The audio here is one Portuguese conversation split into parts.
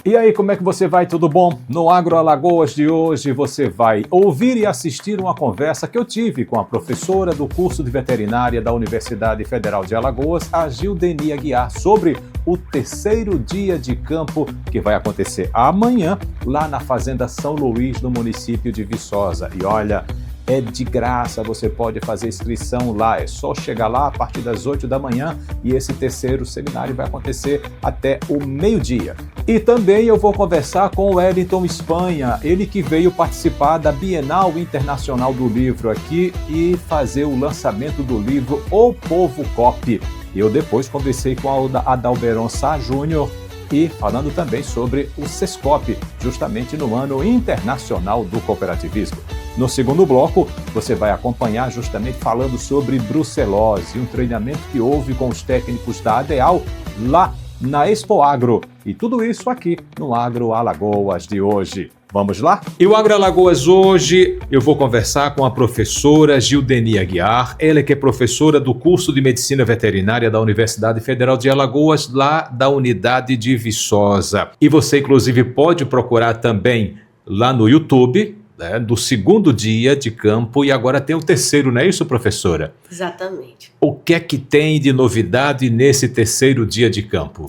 E aí, como é que você vai? Tudo bom? No Agro Alagoas de hoje você vai ouvir e assistir uma conversa que eu tive com a professora do curso de veterinária da Universidade Federal de Alagoas, a Gildeni Aguiar, sobre o terceiro dia de campo que vai acontecer amanhã lá na Fazenda São Luís, no município de Viçosa. E olha, é de graça, você pode fazer inscrição lá, é só chegar lá a partir das 8 da manhã e esse terceiro seminário vai acontecer até o meio-dia. E também eu vou conversar com o Wellington Espanha, ele que veio participar da Bienal Internacional do Livro aqui e fazer o lançamento do livro O Povo Cop. Eu depois conversei com a Adalberon Sá Júnior e falando também sobre o Sescop, justamente no Ano Internacional do Cooperativismo. No segundo bloco, você vai acompanhar justamente falando sobre brucelose, um treinamento que houve com os técnicos da ADEAL lá na Expo Agro. E tudo isso aqui no Agro Alagoas de hoje. Vamos lá? E o Agro Alagoas hoje eu vou conversar com a professora Gildeni Aguiar, ela que é professora do curso de Medicina Veterinária da Universidade Federal de Alagoas, lá da unidade de Viçosa. E você inclusive pode procurar também lá no YouTube, do segundo dia de campo, e agora tem o terceiro, não é isso, professora? Exatamente. O que é que tem de novidade nesse terceiro dia de campo?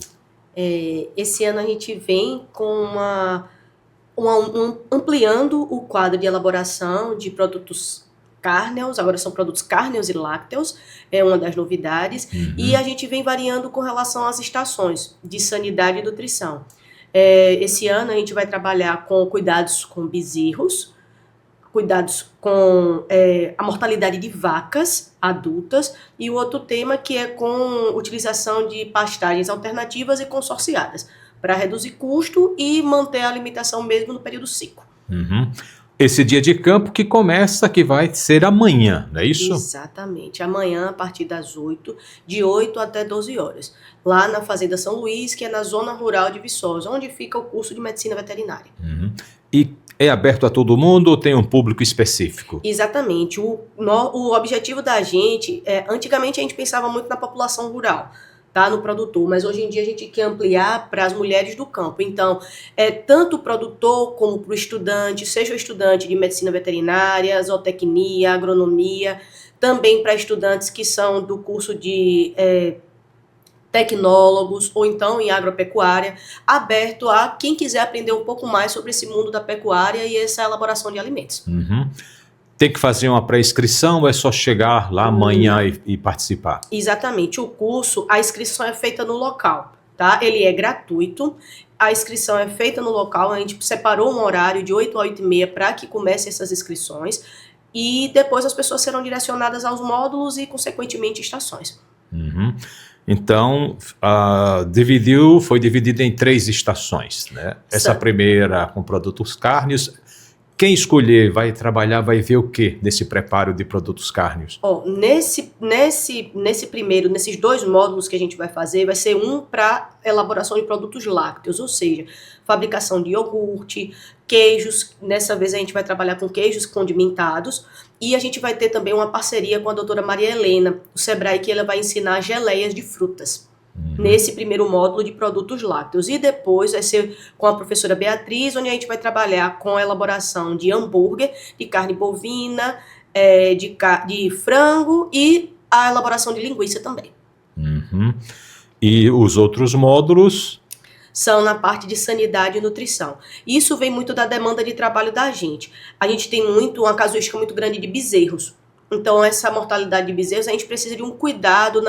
Esse ano a gente vem com ampliando o quadro de elaboração de produtos cárneos, agora são produtos cárneos e lácteos, é uma das novidades, e a gente vem variando com relação às estações de sanidade e nutrição. Esse ano a gente vai trabalhar com cuidados com bezerros, cuidados com a mortalidade de vacas adultas, e o outro tema que é com utilização de pastagens alternativas e consorciadas, para reduzir custo e manter a alimentação mesmo no período seco. Esse dia de campo que começa, que vai ser amanhã, não é isso? Exatamente, amanhã a partir das 8, de 8 até 12 horas, lá na Fazenda São Luís, que é na zona rural de Viçosa, onde fica o curso de Medicina Veterinária. E é aberto a todo mundo ou tem um público específico? Exatamente, o objetivo da gente, antigamente a gente pensava muito na população rural, tá, no produtor, mas hoje em dia a gente quer ampliar para as mulheres do campo. Então, tanto o produtor como para o estudante, seja o estudante de medicina veterinária, zootecnia, agronomia, também para estudantes que são do curso de tecnólogos ou então em agropecuária, aberto a quem quiser aprender um pouco mais sobre esse mundo da pecuária e essa elaboração de alimentos. Tem que fazer uma pré-inscrição ou é só chegar lá amanhã e participar? Exatamente, o curso, a inscrição é feita no local, tá? Ele é gratuito, a inscrição é feita no local, a gente separou um horário de 8 a 8h30 para que comecem essas inscrições e depois as pessoas serão direcionadas aos módulos e, consequentemente, estações. Então, foi dividido em 3 estações, né? Essa primeira com produtos cárneos. Quem escolher vai trabalhar, vai ver o que nesse preparo de produtos cárneos? Nesses 2 módulos que a gente vai fazer, vai ser um para elaboração de produtos lácteos, ou seja, fabricação de iogurte, queijos. Nessa vez a gente vai trabalhar com queijos condimentados e a gente vai ter também uma parceria com a doutora Maria Helena, do Sebrae, que ela vai ensinar geleias de frutas. Nesse primeiro módulo de produtos lácteos. E depois vai ser com a professora Beatriz, onde a gente vai trabalhar com a elaboração de hambúrguer, de carne bovina, de frango e a elaboração de linguiça também. E os outros módulos? São na parte de sanidade e nutrição. Isso vem muito da demanda de trabalho da gente. A gente tem uma casuística muito grande de bezerros. Então, essa mortalidade de bezerros, a gente precisa de um cuidado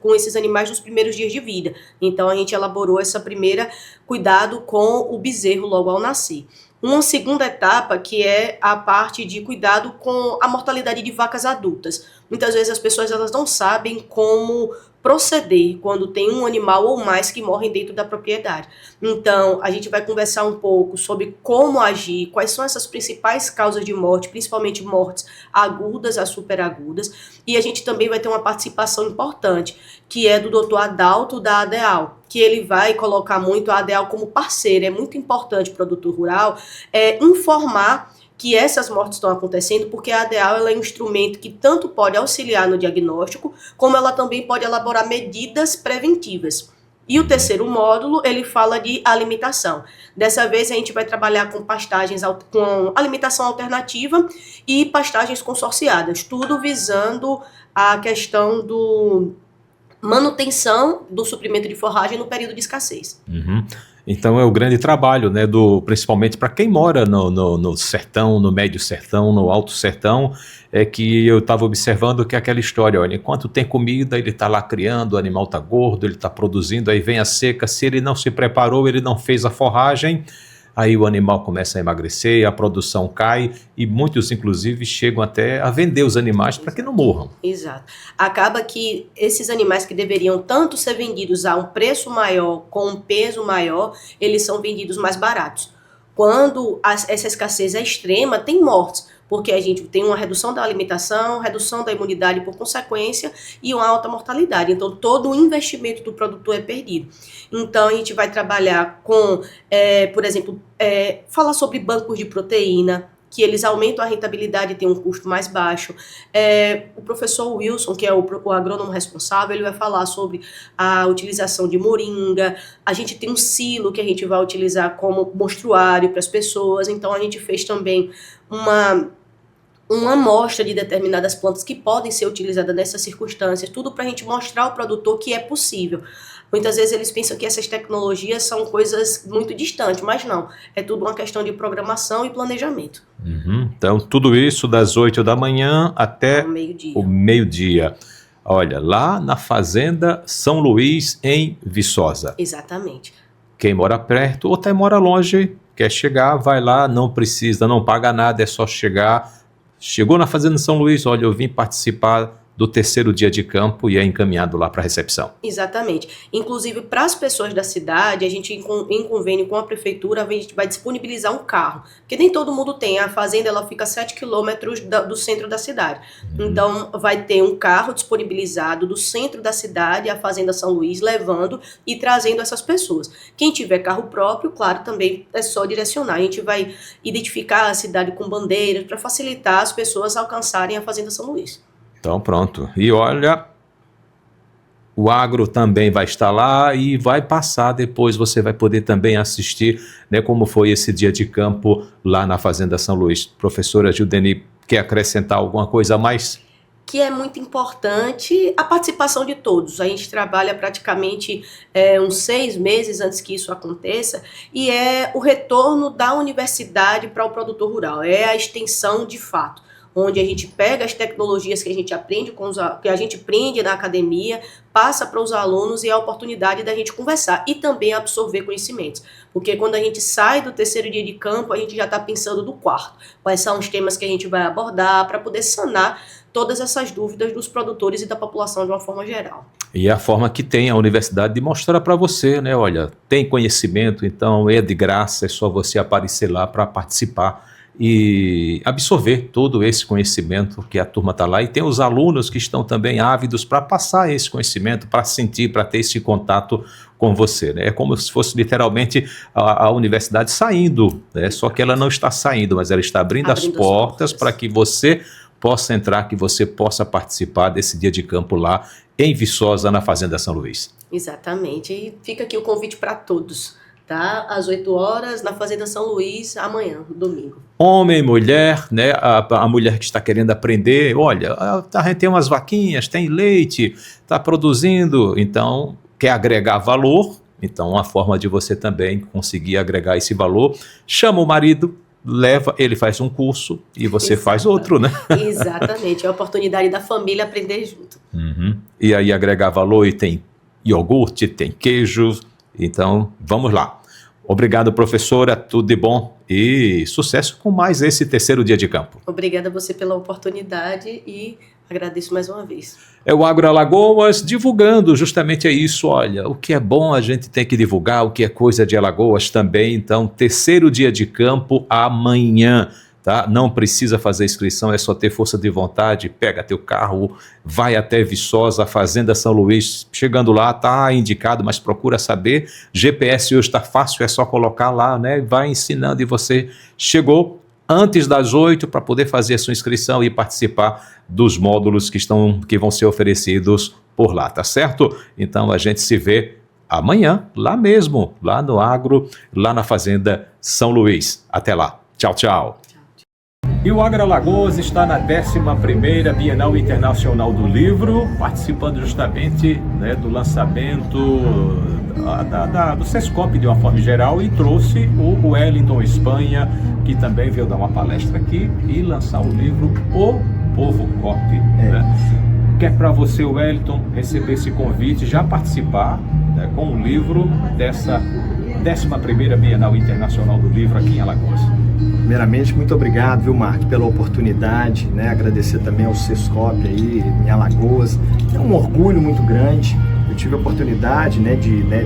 com esses animais nos primeiros dias de vida. Então, a gente elaborou essa primeira cuidado com o bezerro logo ao nascer. Uma segunda etapa, que é a parte de cuidado com a mortalidade de vacas adultas. Muitas vezes as pessoas elas não sabem como proceder quando tem um animal ou mais que morrem dentro da propriedade. Então, a gente vai conversar um pouco sobre como agir, quais são essas principais causas de morte, principalmente mortes agudas a superagudas, e a gente também vai ter uma participação importante, que é do Dr. Adalto da ADEAL, que ele vai colocar muito a ADEAL como parceira. É muito importante para o produtor rural informar que essas mortes estão acontecendo, porque a ADAL ela é um instrumento que tanto pode auxiliar no diagnóstico, como ela também pode elaborar medidas preventivas. E o terceiro módulo, ele fala de alimentação. Dessa vez a gente vai trabalhar com pastagens com alimentação alternativa e pastagens consorciadas, tudo visando a questão do manutenção do suprimento de forragem no período de escassez. Uhum. Então é o grande trabalho, né, principalmente para quem mora no sertão, no médio sertão, no alto sertão, é que eu estava observando que é aquela história, olha, enquanto tem comida, ele está lá criando, o animal está gordo, ele está produzindo, aí vem a seca, se ele não se preparou, ele não fez a forragem, aí o animal começa a emagrecer, a produção cai e muitos, inclusive, chegam até a vender os animais para que não morram. Exato. Acaba que esses animais que deveriam tanto ser vendidos a um preço maior, com um peso maior, eles são vendidos mais baratos. Quando essa escassez é extrema, tem mortes, porque a gente tem uma redução da alimentação, redução da imunidade por consequência e uma alta mortalidade. Então, todo o investimento do produtor é perdido. Então, a gente vai trabalhar com, por exemplo, falar sobre bancos de proteína, que eles aumentam a rentabilidade e têm um custo mais baixo. O professor Wilson, que é o agrônomo responsável, ele vai falar sobre a utilização de moringa. A gente tem um silo que a gente vai utilizar como mostruário para as pessoas. Então, a gente fez também uma amostra de determinadas plantas que podem ser utilizadas nessas circunstâncias, tudo para a gente mostrar ao produtor que é possível. Muitas vezes eles pensam que essas tecnologias são coisas muito distantes, mas não, é tudo uma questão de programação e planejamento. Uhum. Então, tudo isso das 8 da manhã até o meio-dia. Olha, lá na Fazenda São Luís, em Viçosa. Exatamente. Quem mora perto ou até mora longe, quer chegar, vai lá, não precisa, não paga nada, é só chegar. Chegou na Fazenda São Luís, olha, eu vim participar do terceiro dia de campo e é encaminhado lá para a recepção. Exatamente. Inclusive, para as pessoas da cidade, a gente, em convênio com a prefeitura, a gente vai disponibilizar um carro. Porque nem todo mundo tem. A fazenda ela fica a 7 quilômetros do centro da cidade. Então, vai ter um carro disponibilizado do centro da cidade, a Fazenda São Luís, levando e trazendo essas pessoas. Quem tiver carro próprio, claro, também é só direcionar. A gente vai identificar a cidade com bandeiras para facilitar as pessoas alcançarem a Fazenda São Luís. Então pronto, e olha, o agro também vai estar lá e vai passar depois, você vai poder também assistir, né, como foi esse dia de campo lá na Fazenda São Luís. Professora Judeni, quer acrescentar alguma coisa a mais? Que é muito importante a participação de todos. A gente trabalha praticamente uns 6 meses antes que isso aconteça, e é o retorno da universidade para o produtor rural, é a extensão de fato, onde a gente pega as tecnologias que a gente aprende que a gente aprende na academia, passa para os alunos e é a oportunidade da gente conversar e também absorver conhecimentos. Porque quando a gente sai do terceiro dia de campo, a gente já está pensando do quarto. Quais são os temas que a gente vai abordar para poder sanar todas essas dúvidas dos produtores e da população de uma forma geral. E a forma que tem a universidade de mostrar para você, né? Olha, tem conhecimento, então é de graça, é só você aparecer lá para participar e absorver todo esse conhecimento que a turma está lá, e tem os alunos que estão também ávidos para passar esse conhecimento, para sentir, para ter esse contato com você, né? É como se fosse literalmente a universidade saindo, né? Só que ela não está saindo, mas ela está abrindo as portas para que você possa entrar, que você possa participar desse dia de campo lá em Viçosa, na Fazenda São Luís. Exatamente, e fica aqui o convite para todos. Tá? Às 8 horas, na Fazenda São Luís, amanhã, domingo. Homem, mulher, né? A mulher que está querendo aprender, olha, a gente tem umas vaquinhas, tem leite, está produzindo, então quer agregar valor, então uma forma de você também conseguir agregar esse valor, chama o marido, leva, ele faz um curso e você faz outro, né? Exatamente, é a oportunidade da família aprender junto. Uhum. E aí agregar valor, e tem iogurte, tem queijo, então vamos lá. Obrigado, professora, tudo de bom e sucesso com mais esse terceiro dia de campo. Obrigada a você pela oportunidade e agradeço mais uma vez. É o Agro Alagoas divulgando justamente isso, olha, o que é bom a gente tem que divulgar, o que é coisa de Alagoas também, então terceiro dia de campo amanhã. Tá? Não precisa fazer inscrição, é só ter força de vontade, pega teu carro, vai até Viçosa, Fazenda São Luís, chegando lá está indicado, mas procura saber, GPS hoje está fácil, é só colocar lá, né? Vai ensinando e você chegou, antes das 8 para poder fazer a sua inscrição e participar dos módulos que vão ser oferecidos por lá, tá certo? Então a gente se vê amanhã, lá mesmo, lá no Agro, lá na Fazenda São Luís. Até lá. Tchau, tchau. E o Agro Alagoas está na 11ª Bienal Internacional do Livro, participando justamente, né, do lançamento do Sescop de uma forma geral, e trouxe o Wellington Espanha, que também veio dar uma palestra aqui e lançar o livro O Povo Cop. Né? Que é para você, Wellington, receber esse convite, já participar, né, com o livro dessa 11ª Bienal Internacional do Livro aqui em Alagoas. Primeiramente, muito obrigado, viu, Mark, pela oportunidade, né? Agradecer também ao Sescop aí em Alagoas. É um orgulho muito grande. Eu tive a oportunidade,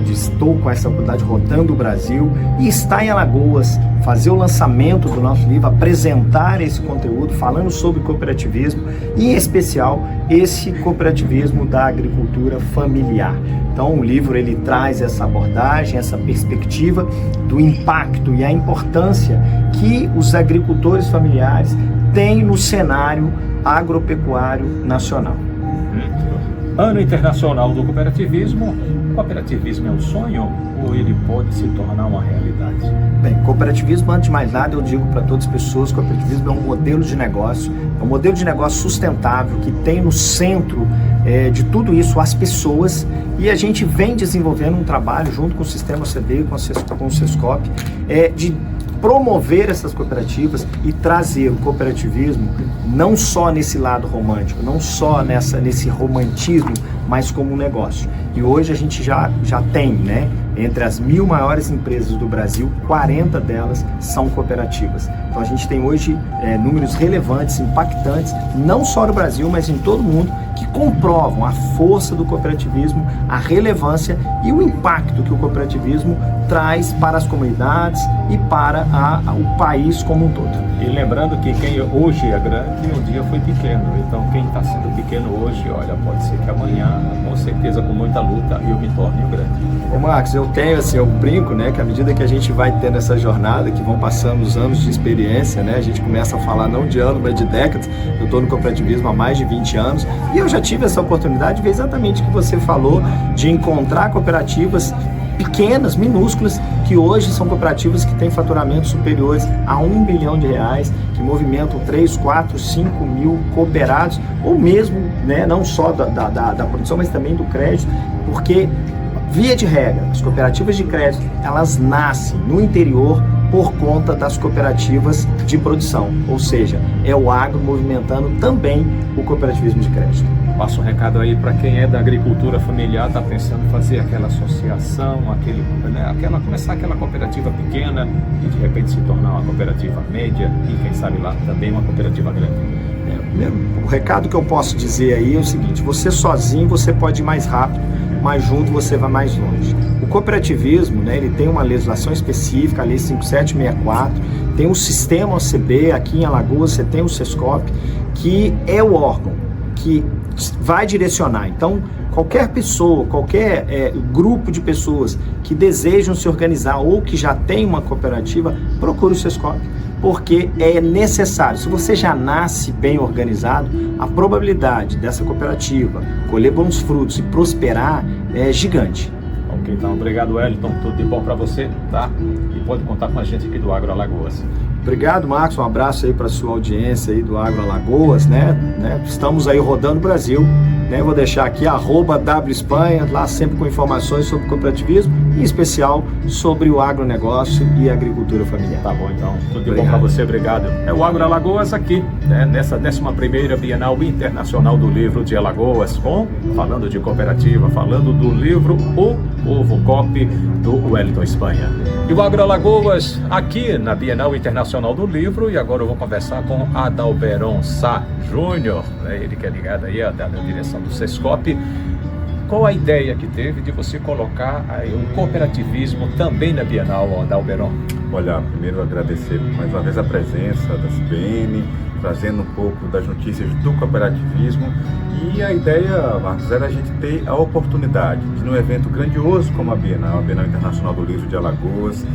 estou com essa oportunidade rodando o Brasil e estar em Alagoas, fazer o lançamento do nosso livro, apresentar esse conteúdo, falando sobre cooperativismo, e em especial esse cooperativismo da agricultura familiar. Então o livro ele traz essa abordagem, essa perspectiva do impacto e a importância que os agricultores familiares têm no cenário agropecuário nacional. Ano Internacional do Cooperativismo. Cooperativismo é um sonho ou ele pode se tornar uma realidade? Bem, cooperativismo, antes de mais nada, eu digo para todas as pessoas, cooperativismo é um modelo de negócio, é um modelo de negócio sustentável que tem no centro de tudo isso as pessoas, e a gente vem desenvolvendo um trabalho junto com o Sistema OCB e com o Sescop de promover essas cooperativas e trazer o cooperativismo não só nesse lado romântico, não só nesse romantismo, mas como um negócio. E hoje a gente já tem, né, entre as 1.000 maiores empresas do Brasil, 40 delas são cooperativas. Então a gente tem hoje números relevantes, impactantes, não só no Brasil, mas em todo o mundo, que comprovam a força do cooperativismo, a relevância e o impacto que o cooperativismo traz para as comunidades e para o país como um todo. E lembrando que quem hoje é grande, um dia foi pequeno. Então quem está sendo pequeno hoje, olha, pode ser que amanhã, com certeza, com muita luta, eu me torne um grande. Ô Marcos, eu tenho assim, eu brinco, né, que à medida que a gente vai tendo essa jornada, que vão passando os anos de experiência, né, a gente começa a falar não de anos, mas de décadas. Eu estou no cooperativismo há mais de 20 anos e eu já tive essa oportunidade de ver exatamente o que você falou, de encontrar cooperativas pequenas, minúsculas, que hoje são cooperativas que têm faturamentos superiores a R$1 bilhão, que movimentam 3, 4, 5 mil cooperados, ou mesmo, né, não só da produção, mas também do crédito, porque, via de regra, as cooperativas de crédito, elas nascem no interior por conta das cooperativas de produção, ou seja, é o agro movimentando também o cooperativismo de crédito. Passa um recado aí para quem é da agricultura familiar, está pensando em fazer aquela associação, começar aquela cooperativa pequena e de repente se tornar uma cooperativa média e quem sabe lá também uma cooperativa grande. O recado que eu posso dizer aí é o seguinte: você sozinho você pode ir mais rápido, mas junto você vai mais longe. O cooperativismo, né, ele tem uma legislação específica, a Lei 5764, tem um sistema OCB, aqui em Alagoas você tem o Sescop, que é o órgão que vai direcionar. Então, qualquer pessoa, qualquer grupo de pessoas que desejam se organizar ou que já tem uma cooperativa, procure o Sescop, porque é necessário. Se você já nasce bem organizado, a probabilidade dessa cooperativa colher bons frutos e prosperar é gigante. Ok, então obrigado, Wellington, tudo de bom para você, tá? E pode contar com a gente aqui do Agro Alagoas. Obrigado, Marcos, um abraço aí para a sua audiência aí do Agro Alagoas, né? Estamos aí rodando o Brasil, né? Vou deixar aqui @WEspanha, lá sempre com informações sobre cooperativismo, em especial sobre o agronegócio e a agricultura familiar. Tá bom, então, tudo de bom para você, obrigado. É o Agro Alagoas aqui, né? Nessa 11ª Bienal Internacional do Livro de Alagoas, falando de cooperativa, falando do livro O Povo Cop, do Wellington Espanha. E o Agro Alagoas aqui na Bienal Internacional do Livro, e agora eu vou conversar com Adalberon Sá Júnior, né? Ele que é ligado aí da direção do Sescop. Qual a ideia que teve de você colocar aí um cooperativismo também na Bienal, Adalberon? Olha, primeiro agradecer mais uma vez a presença da CBN, trazendo um pouco das notícias do cooperativismo. E a ideia, Marcos, era a gente ter a oportunidade de, num evento grandioso como a Bienal Internacional do Livro de Alagoas,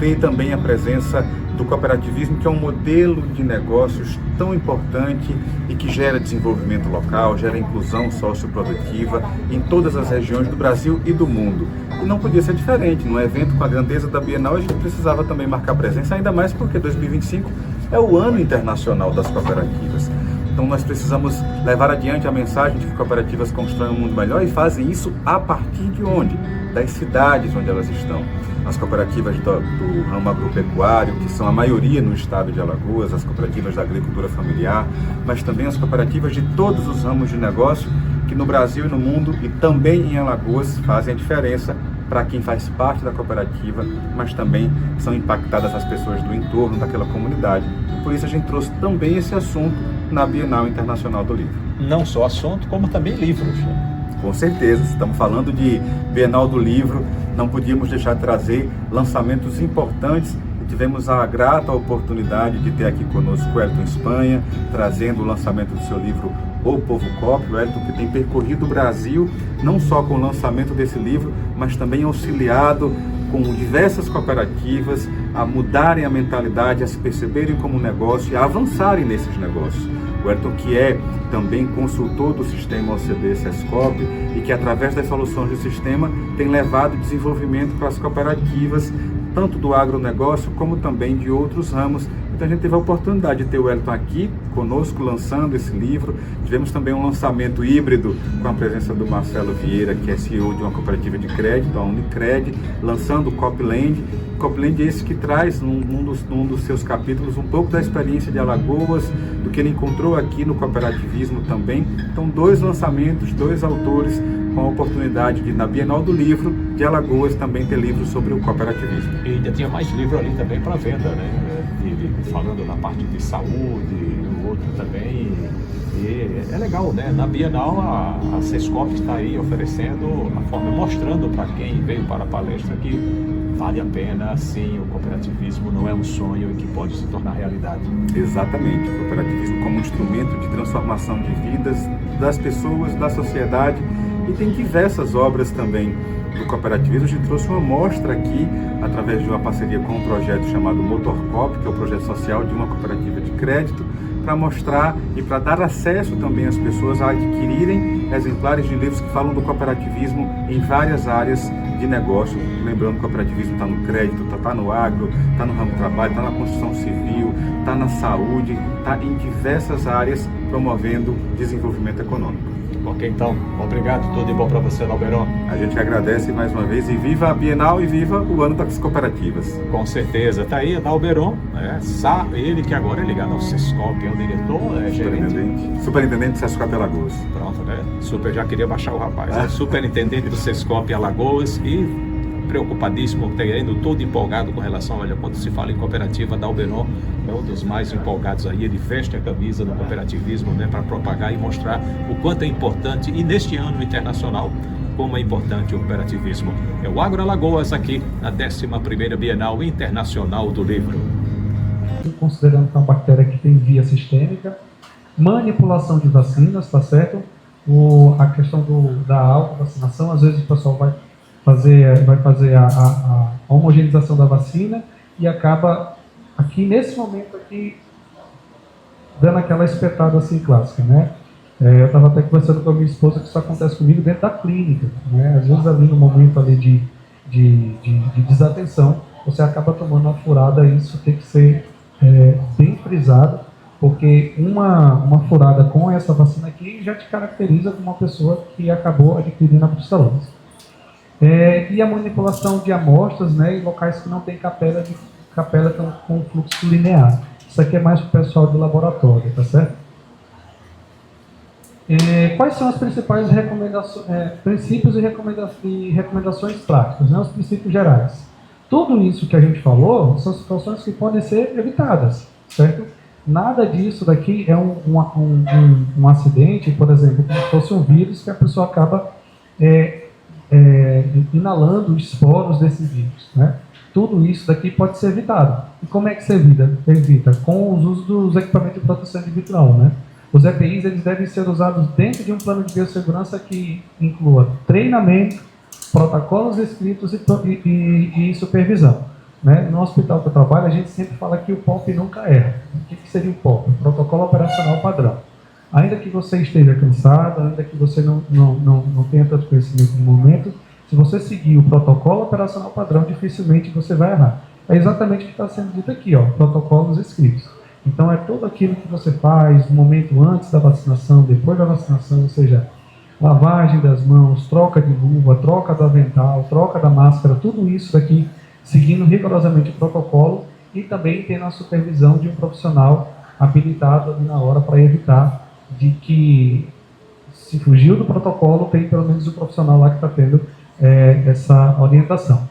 tem também a presença do cooperativismo, que é um modelo de negócios tão importante e que gera desenvolvimento local, gera inclusão socioprodutiva em todas as regiões do Brasil e do mundo. E não podia ser diferente. Num evento com a grandeza da Bienal, a gente precisava também marcar presença, ainda mais porque 2025 é o ano internacional das cooperativas. Então nós precisamos levar adiante a mensagem de que cooperativas constroem um mundo melhor, e fazem isso a partir de onde? Das cidades onde elas estão. As cooperativas do ramo agropecuário, que são a maioria no estado de Alagoas, as cooperativas da agricultura familiar, mas também as cooperativas de todos os ramos de negócio que no Brasil e no mundo, e também em Alagoas, fazem a diferença para quem faz parte da cooperativa, mas também são impactadas as pessoas do entorno daquela comunidade. Por isso a gente trouxe também esse assunto na Bienal Internacional do Livro. Não só assunto, como também livros. Com certeza, estamos falando de Bienal do Livro, não podíamos deixar de trazer lançamentos importantes. Tivemos a grata oportunidade de ter aqui conosco o Wellington Espanha, trazendo o lançamento do seu livro O Povo Coop. O Wellington, que tem percorrido o Brasil, não só com o lançamento desse livro, mas também auxiliado com diversas cooperativas a mudarem a mentalidade, a se perceberem como negócio e a avançarem nesses negócios. O Wellington, que é também consultor do sistema OCDE-SESCOP e que, através das soluções do sistema, tem levado desenvolvimento para as cooperativas, tanto do agronegócio como também de outros ramos. Então a gente teve a oportunidade de ter o Wellington aqui conosco lançando esse livro. Tivemos também um lançamento híbrido com a presença do Marcelo Vieira, que é CEO de uma cooperativa de crédito, a Unicred, lançando o Copland. Copland é esse que traz num dos seus capítulos um pouco da experiência de Alagoas, do que ele encontrou aqui no cooperativismo também. Então 2 lançamentos, 2 autores com a oportunidade de, na Bienal do Livro de Alagoas, também ter livros sobre o cooperativismo. E ainda tinha mais livro ali também para venda, né? Falando na parte de saúde, o outro também. E é legal, né? Na Bienal a SESCOP está aí oferecendo a forma, mostrando para quem veio para a palestra que vale a pena, sim, o cooperativismo não é um sonho e que pode se tornar realidade. Exatamente, o cooperativismo como um instrumento de transformação de vidas das pessoas, da sociedade. E tem diversas obras também do cooperativismo. A gente trouxe uma mostra aqui, através de uma parceria com um projeto chamado Motorcop, que é o projeto social de uma cooperativa de crédito, para mostrar e para dar acesso também às pessoas a adquirirem exemplares de livros que falam do cooperativismo em várias áreas de negócio. Lembrando que o cooperativismo está no crédito, está no agro, está no ramo do trabalho, está na construção civil, está na saúde, está em diversas áreas promovendo desenvolvimento econômico. Ok, então, obrigado, tudo de bom para você, Dalberon. A gente agradece mais uma vez, e viva a Bienal e viva o ano das cooperativas. Com certeza, tá aí Dalberon, né? Ele que agora é ligado ao SESCOP, é o diretor, é gerente. Superintendente do SESCOP Alagoas. Pronto, né? Já queria baixar o rapaz. É superintendente do SESCOP Alagoas e preocupadíssimo, querendo, todo empolgado com relação, olha, quando se fala em cooperativa, Dalberon é um dos mais empolgados aí, ele veste a camisa do cooperativismo, né, para propagar e mostrar o quanto é importante, e neste ano internacional, como é importante o cooperativismo. É o Agro Alagoas aqui, na 11ª Bienal Internacional do Livro. Considerando que é uma bactéria que tem via sistêmica, manipulação de vacinas, tá certo? A questão da autovacinação, às vezes o pessoal vai fazer a homogeneização da vacina e acaba aqui, nesse momento aqui, dando aquela espetada assim clássica, né? Eu estava até conversando com a minha esposa que isso acontece comigo dentro da clínica, né? Às vezes ali no momento ali de desatenção, você acaba tomando uma furada, e isso tem que ser bem frisado, porque uma furada com essa vacina aqui já te caracteriza como uma pessoa que acabou adquirindo a brucelose. E a manipulação de amostras, né, em locais que não tem capela com fluxo linear. Isso aqui é mais para o pessoal do laboratório, tá certo? Quais são as principais princípios e recomendações práticas, né, os princípios gerais? Tudo isso que a gente falou são situações que podem ser evitadas, certo? Nada disso daqui é um acidente, por exemplo, como se fosse um vírus que a pessoa acaba inalando os esporos desse vírus, né? Tudo isso daqui pode ser evitado. E como é que se evita? Com os usos dos equipamentos de proteção individual, né? Os EPIs, eles devem ser usados dentro de um plano de biossegurança que inclua treinamento, protocolos escritos e supervisão. né? No hospital que eu trabalho, a gente sempre fala que o POP nunca erra. O que seria o POP? O Protocolo Operacional Padrão. Ainda que você esteja cansado, ainda que você não tenha tanto conhecimento no momento, se você seguir o Protocolo Operacional Padrão, dificilmente você vai errar. É exatamente o que está sendo dito aqui, ó, protocolos escritos. Então, é tudo aquilo que você faz no momento antes da vacinação, depois da vacinação, ou seja, lavagem das mãos, troca de luva, troca do avental, troca da máscara, tudo isso daqui, seguindo rigorosamente o protocolo e também tendo a supervisão de um profissional habilitado ali na hora para evitar de que, se fugiu do protocolo, tem pelo menos o profissional lá que está tendo essa orientação.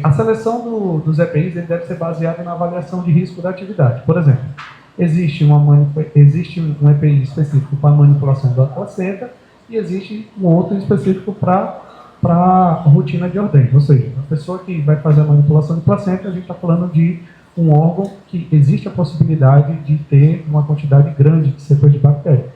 A seleção dos EPIs ele deve ser baseada na avaliação de risco da atividade. Por exemplo, existe um EPI específico para manipulação da placenta e existe um outro específico para rotina de ordem. Ou seja, a pessoa que vai fazer a manipulação de placenta, a gente está falando de um órgão que existe a possibilidade de ter uma quantidade grande de cepas de bactéria.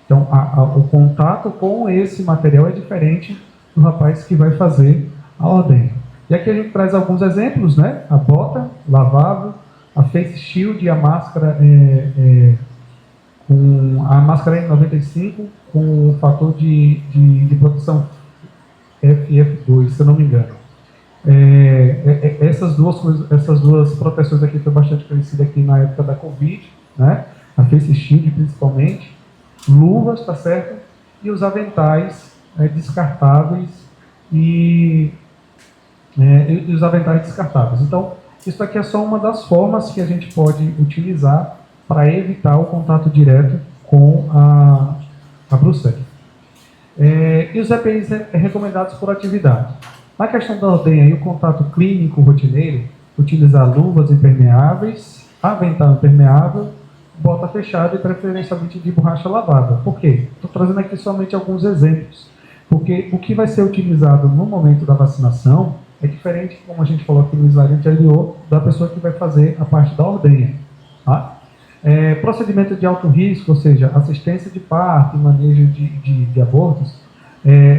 Então, o contato com esse material é diferente do rapaz que vai fazer a ordem. E aqui a gente traz alguns exemplos, né? A bota lavável, a face shield e a máscara com a máscara N95 com o fator de proteção FF2, se eu não me engano. Essas duas proteções aqui foi bastante conhecida aqui na época da Covid, né? A face shield principalmente, luvas, tá certo? E os aventais descartáveis e os aventais descartáveis. Então, isso aqui é só uma das formas que a gente pode utilizar para evitar o contato direto com a brucela. E os EPIs recomendados por atividade. Na questão da ordenha e o contato clínico rotineiro, utilizar luvas impermeáveis, avental impermeável, bota fechada e preferencialmente de borracha lavada. Por quê? Estou trazendo aqui somente alguns exemplos. Porque o que vai ser utilizado no momento da vacinação é diferente, como a gente falou aqui no slide anterior, da pessoa que vai fazer a parte da ordenha. Tá? Procedimento de alto risco, ou seja, assistência de parto e manejo de abortos,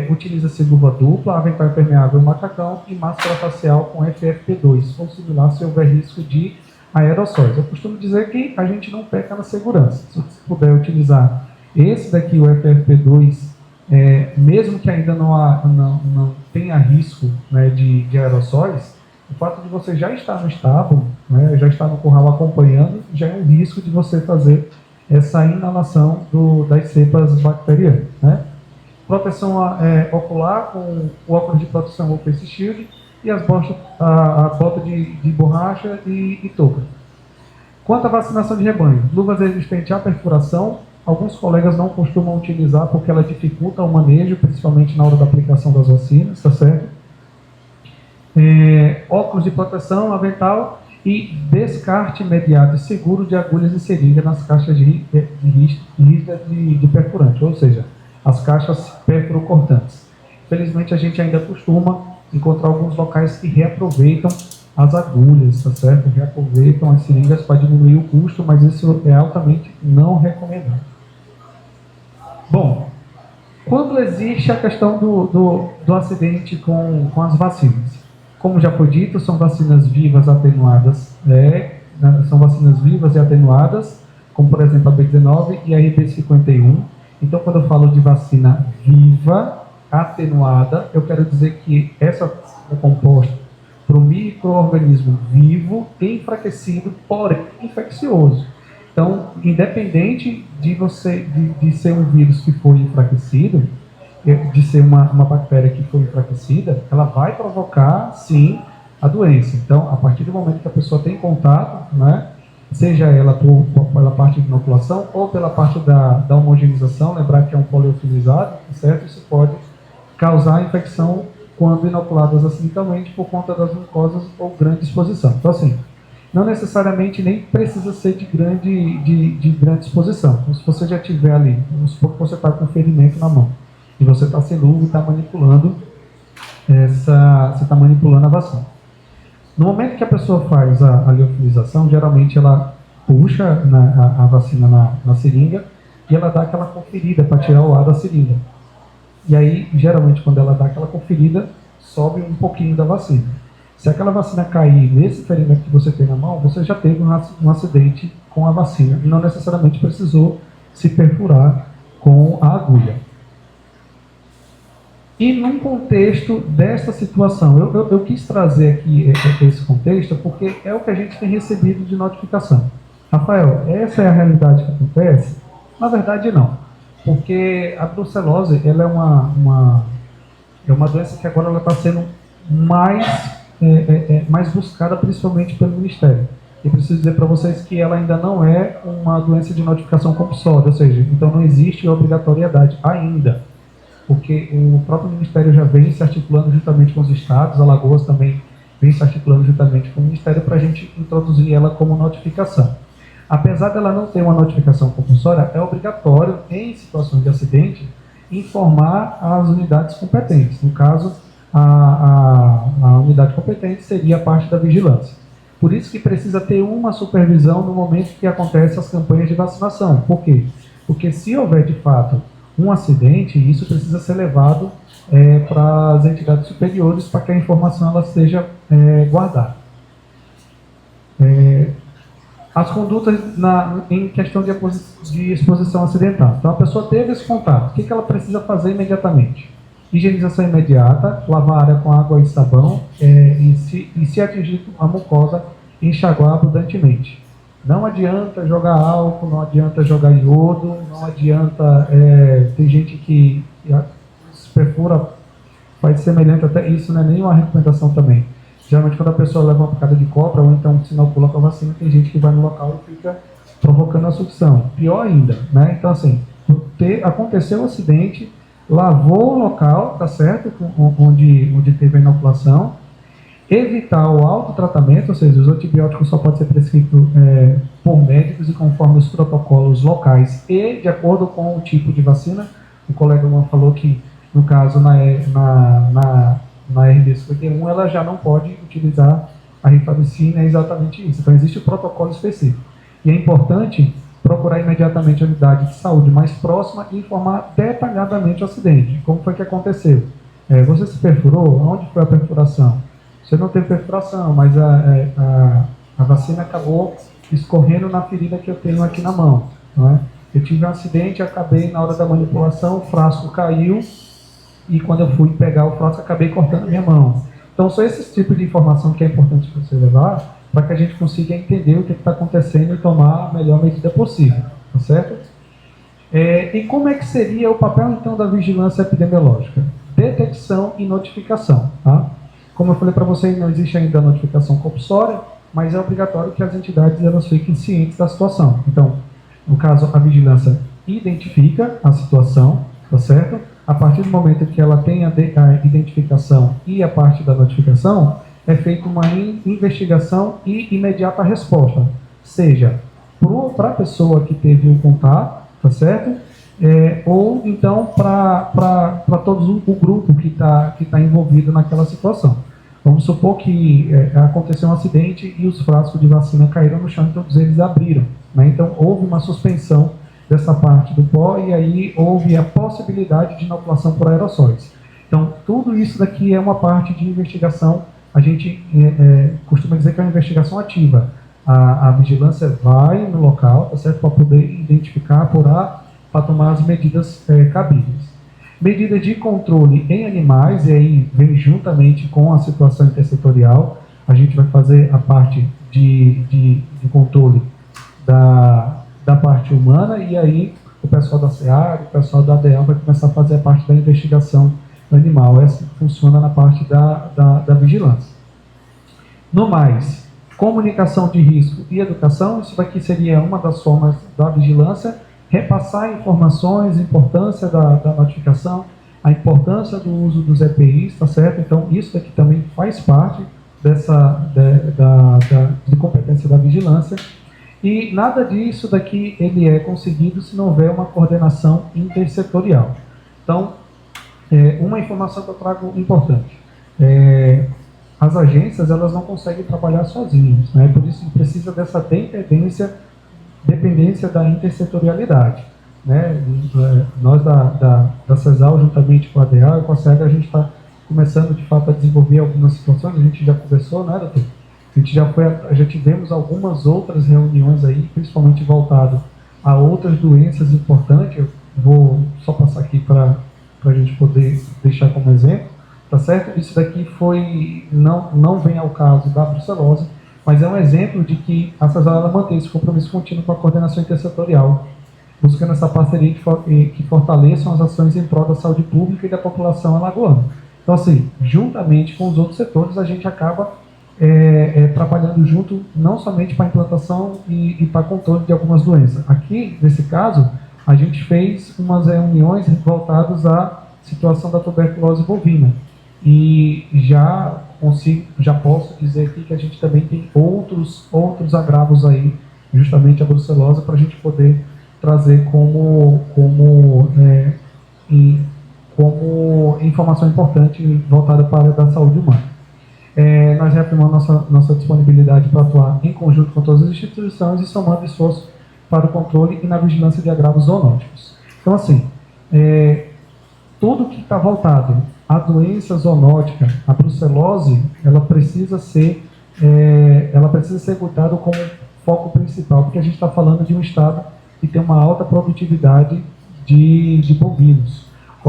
utiliza-se luva dupla, avental impermeável macacão e máscara facial com FFP2, ou similar se houver risco de aerossóis. Eu costumo dizer que a gente não peca na segurança. Se você puder utilizar esse daqui, o FFP2, mesmo que ainda não tenha risco, né, de aerossóis, o fato de você já estar no estábulo, né, já estar no curral acompanhando, já é um risco de você fazer essa inalação das cepas bacterianas. Né? Proteção ocular com o óculos de proteção ou face shield e a bota de borracha e touca. Quanto à vacinação de rebanho, luvas resistentes à perfuração, alguns colegas não costumam utilizar porque ela dificulta o manejo, principalmente na hora da aplicação das vacinas, tá certo? Óculos de proteção, avental e descarte imediato e seguro de agulhas e seringa nas caixas de perfurante, ou seja, as caixas perfurocortantes. Felizmente a gente ainda costuma encontrar alguns locais que reaproveitam as agulhas, tá certo? Reaproveitam as seringas para diminuir o custo, mas isso é altamente não recomendado. Bom, quando existe a questão do acidente com as vacinas? Como já foi dito, são vacinas vivas atenuadas, são vacinas vivas e atenuadas, como por exemplo a B19 e a RB51. Então, quando eu falo de vacina viva, atenuada, eu quero dizer que essa é composta por um micro-organismo vivo, enfraquecido, porém infeccioso. Então, independente de ser um vírus que foi enfraquecido, de ser uma bactéria que foi enfraquecida, ela vai provocar, sim, a doença. Então, a partir do momento que a pessoa tem contato, né, seja ela pela parte de inoculação ou pela parte da homogeneização, lembrar que é um poliofilizado, certo? Isso pode causar infecção quando inoculadas acidentalmente por conta das mucosas ou grande exposição. Então, assim, não necessariamente nem precisa ser de grande exposição. Então, se você já tiver ali, vamos supor que você está com um ferimento na mão e você está sem luva e está manipulando a vacina. No momento que a pessoa faz a liofilização, geralmente ela puxa a vacina na seringa e ela dá aquela conferida para tirar o ar da seringa. E aí, geralmente, quando ela dá aquela conferida, sobe um pouquinho da vacina. Se aquela vacina cair nesse ferimento que você tem na mão, você já teve um acidente com a vacina e não necessariamente precisou se perfurar com a agulha. E num contexto dessa situação, eu quis trazer aqui esse contexto porque é o que a gente tem recebido de notificação. Rafael, essa é a realidade que acontece? Na verdade, não. Porque a brucelose ela é uma doença que agora ela está sendo mais buscada, principalmente pelo Ministério. E preciso dizer para vocês que ela ainda não é uma doença de notificação compulsória, ou seja, então não existe obrigatoriedade ainda. Porque o próprio Ministério já vem se articulando juntamente com os estados, Alagoas também vem se articulando juntamente com o Ministério para a gente introduzir ela como notificação. Apesar dela não ter uma notificação compulsória, é obrigatório, em situações de acidente, informar as unidades competentes. No caso, a unidade competente seria a parte da vigilância. Por isso que precisa ter uma supervisão no momento que acontecem as campanhas de vacinação. Por quê? Porque se houver, de fato, um acidente, isso precisa ser levado para as entidades superiores para que a informação ela seja guardada. As condutas em questão de exposição acidental. Então, a pessoa teve esse contato. O que ela precisa fazer imediatamente? Higienização imediata, lavar a área com água e sabão e se atingir a mucosa, enxaguar abundantemente. Não adianta jogar álcool, não adianta jogar iodo, não adianta... tem gente que se perfura, faz semelhante até isso, não é nenhuma recomendação também. Geralmente quando a pessoa leva uma picada de cobra ou então se inocula com a vacina, tem gente que vai no local e fica provocando a sucção. Pior ainda, né? Então assim, aconteceu um acidente, lavou o local, tá certo? Onde teve a inoculação, evitar o autotratamento, ou seja, os antibióticos só podem ser prescritos por médicos e conforme os protocolos locais e de acordo com o tipo de vacina. O colega falou que, no caso, na RD 51, ela já não pode utilizar a rifamicina, é exatamente isso. Então, existe um protocolo específico. E é importante procurar imediatamente a unidade de saúde mais próxima e informar detalhadamente o acidente. Como foi que aconteceu? Você se perfurou? Onde foi a perfuração? Você não teve perfuração, mas a vacina acabou escorrendo na ferida que eu tenho aqui na mão. Não é? Eu tive um acidente, acabei na hora da manipulação, o frasco caiu e quando eu fui pegar o frasco, acabei cortando a minha mão. Então, são esses tipos de informação que é importante você levar para que a gente consiga entender o que está acontecendo e tomar a melhor medida possível, tá certo? E como é que seria o papel, então, da vigilância epidemiológica? Detecção e notificação, tá? Como eu falei para vocês, não existe ainda a notificação compulsória, mas é obrigatório que as entidades elas fiquem cientes da situação. Então, no caso, a vigilância identifica a situação, tá certo? A partir do momento que ela tem a identificação e a parte da notificação, é feita uma investigação e imediata resposta, seja para a pessoa que teve o contato, tá certo? Ou então para todo o grupo que tá envolvido naquela situação. Vamos supor que aconteceu um acidente e os frascos de vacina caíram no chão e todos eles abriram, né? Então houve uma suspensão dessa parte do pó e aí houve a possibilidade de inoculação por aerossóis. Então tudo isso daqui é uma parte de investigação. A gente costuma dizer que é uma investigação ativa. A vigilância vai no local, tá certo? Para poder identificar, apurar, para tomar as medidas cabíveis. Medidas de controle em animais, e aí vem juntamente com a situação intersetorial. A gente vai fazer a parte de controle da parte humana, e aí o pessoal da SEAG, o pessoal da ADEAL vai começar a fazer a parte da investigação animal. Essa funciona na parte da vigilância. No mais, comunicação de risco e educação, isso daqui seria uma das formas da vigilância, repassar informações, a importância da notificação, a importância do uso dos EPIs, tá certo? Então, isso daqui também faz parte de competência da vigilância. E nada disso daqui ele é conseguido se não houver uma coordenação intersetorial. Então, uma informação que eu trago importante. As agências elas não conseguem trabalhar sozinhas, né? Por isso precisa dessa dependência da intersetorialidade, né? Nós da CESAL, juntamente com a ADEA e com a SEG, a gente está começando de fato a desenvolver algumas situações. A gente já conversou, né, doutor? Já tivemos algumas outras reuniões aí, principalmente voltado a outras doenças importantes. Eu vou só passar aqui para a gente poder deixar como exemplo, tá certo? Isso daqui não vem ao caso da brucelose, mas é um exemplo de que a CESAL mantém esse compromisso contínuo com a coordenação intersetorial, buscando essa parceria que fortaleçam as ações em prol da saúde pública e da população alagoana. Então, assim, juntamente com os outros setores, a gente acaba trabalhando junto, não somente para a implantação e para controle de algumas doenças. Aqui, nesse caso, a gente fez umas reuniões voltadas à situação da tuberculose bovina. E já posso dizer aqui que a gente também tem outros agravos aí, justamente a brucelose, para a gente poder trazer como informação importante voltada para a área da saúde humana. Nós reafirmamos nossa disponibilidade para atuar em conjunto com todas as instituições e somando esforço para o controle e na vigilância de agravos zoonóticos. Então, assim, tudo que está voltado à doença zoonótica, a brucelose, ela precisa ser cuidada como foco principal, porque a gente está falando de um estado que tem uma alta produtividade de bovinos. O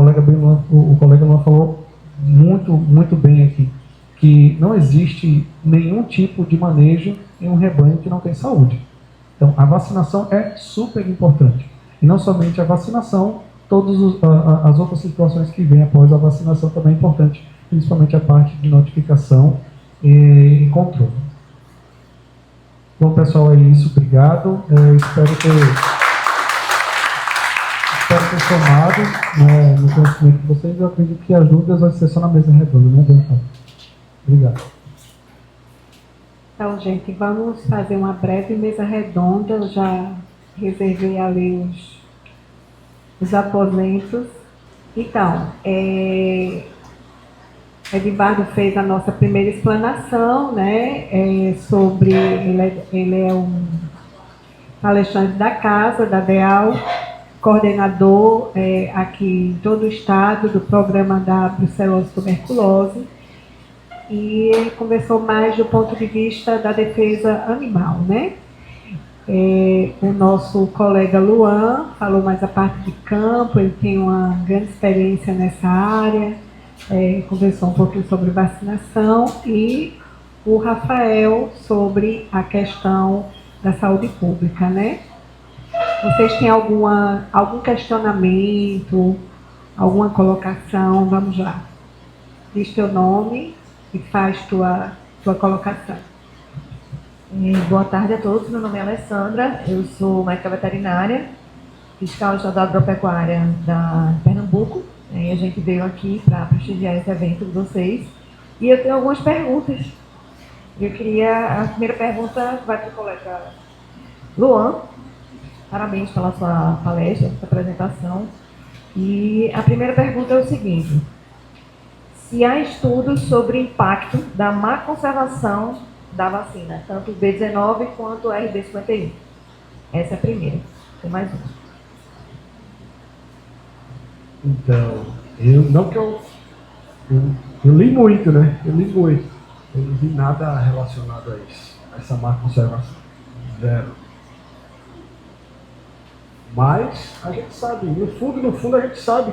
colega Luan falou muito bem aqui, que não existe nenhum tipo de manejo em um rebanho que não tem saúde. Então, a vacinação é super importante. E não somente a vacinação, todas as outras situações que vêm após a vacinação também é importante, principalmente a parte de notificação e controle. Bom, pessoal, é isso. Obrigado. Espero ter somado no conhecimento de vocês. Eu acredito que as dúvidas vão ser só na mesa redonda, né, Daniel? Obrigado. Então, gente, vamos fazer uma breve mesa redonda. Eu já reservei ali os aposentos. Então, Edivardo fez a nossa primeira explanação, né, sobre, ele é um palestrante da casa, da DEAL, coordenador aqui em todo o estado do programa da brucelose tuberculose, e ele conversou mais do ponto de vista da defesa animal, né? O nosso colega Luan falou mais a parte de campo, ele tem uma grande experiência nessa área, conversou um pouquinho sobre vacinação, e o Rafael sobre a questão da saúde pública, né? Vocês têm algum questionamento, alguma colocação? Vamos lá. Diz teu nome e faz tua colocação. Boa tarde a todos, meu nome é Alessandra, eu sou médica veterinária, fiscal estadual agropecuária da Pernambuco, e a gente veio aqui para prestigiar esse evento de vocês, e eu tenho algumas perguntas. A primeira pergunta vai para o colega Luan, parabéns pela sua palestra, sua apresentação, e a primeira pergunta é o seguinte: se há estudos sobre o impacto da má conservação da vacina, tanto o B19 quanto o RB51. Essa é a primeira. Tem mais uma. Então, eu li muito, né? Eu não vi nada relacionado a isso, a essa má conservação. Zero. Mas a gente sabe, no fundo a gente sabe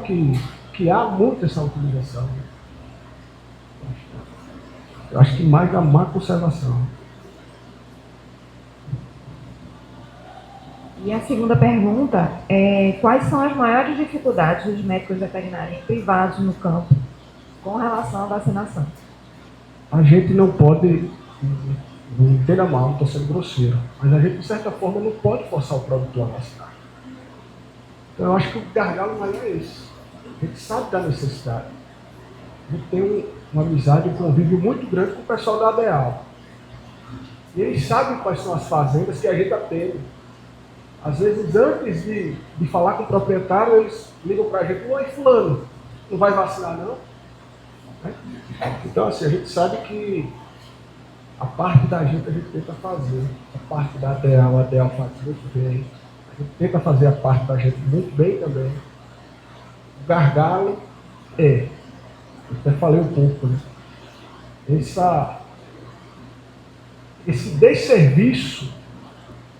que há muito essa utilização. Né? Eu acho que mais da má conservação. E a segunda pergunta é: quais são as maiores dificuldades dos médicos veterinários privados no campo com relação à vacinação? A gente não pode, não entenda mal, não estou sendo grosseiro, mas a gente, de certa forma, não pode forçar o produtor a vacinar. Então, eu acho que o gargalo maior é esse. A gente sabe da necessidade. A gente tem uma amizade, um convívio muito grande com o pessoal da ADEAL. E eles sabem quais são as fazendas que a gente atende. Às vezes, antes de falar com o proprietário, eles ligam para a gente: oi, fulano, não vai vacinar não? Então, assim, a gente sabe que a parte da gente a gente tenta fazer. A parte da ADEAL, a ADEAL faz muito bem. A gente tenta fazer a parte da gente muito bem também. O gargalo é até falei um pouco, né? Esse desserviço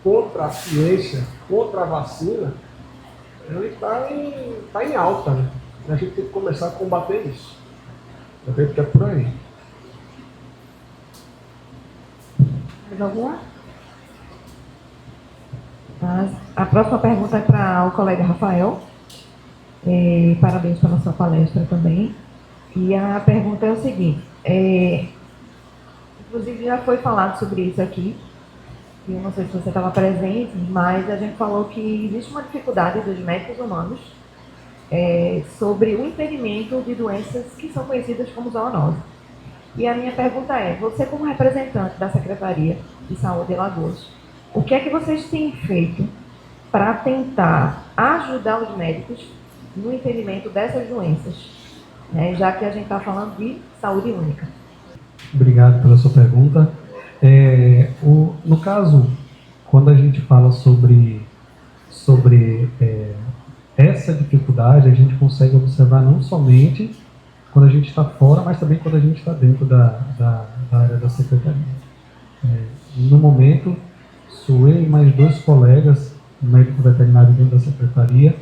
contra a ciência, contra a vacina, ele está em alta, né? A gente tem que começar a combater isso. Eu vejo que é por aí. Mais alguma? A próxima pergunta é para o colega Rafael. Parabéns pela sua palestra também. E a pergunta é o seguinte, inclusive já foi falado sobre isso aqui, eu não sei se você estava presente, mas a gente falou que existe uma dificuldade dos médicos humanos sobre o entendimento de doenças que são conhecidas como zoonose. E a minha pergunta é, você como representante da Secretaria de Saúde de Alagoas, o que é que vocês têm feito para tentar ajudar os médicos no entendimento dessas doenças, já que a gente está falando de saúde única? Obrigado pela sua pergunta. No caso, quando a gente fala sobre essa dificuldade, a gente consegue observar não somente quando a gente está fora, mas também quando a gente está dentro da área da Secretaria. No momento, sou eu e mais 2 colegas, médico veterinário dentro da Secretaria,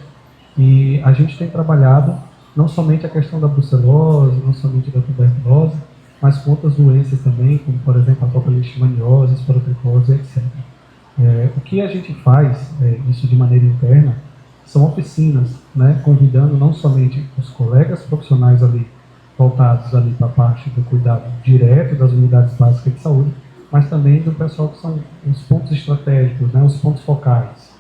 e a gente tem trabalhado não somente a questão da brucelose, não somente da tuberculose, mas com outras doenças também, como por exemplo a própria leishmaniose, esporotricose, etc. O que a gente faz, isso de maneira interna, são oficinas, né, convidando não somente os colegas profissionais ali, voltados ali para a parte do cuidado direto das unidades básicas de saúde, mas também do pessoal que são os pontos estratégicos, né, os pontos focais.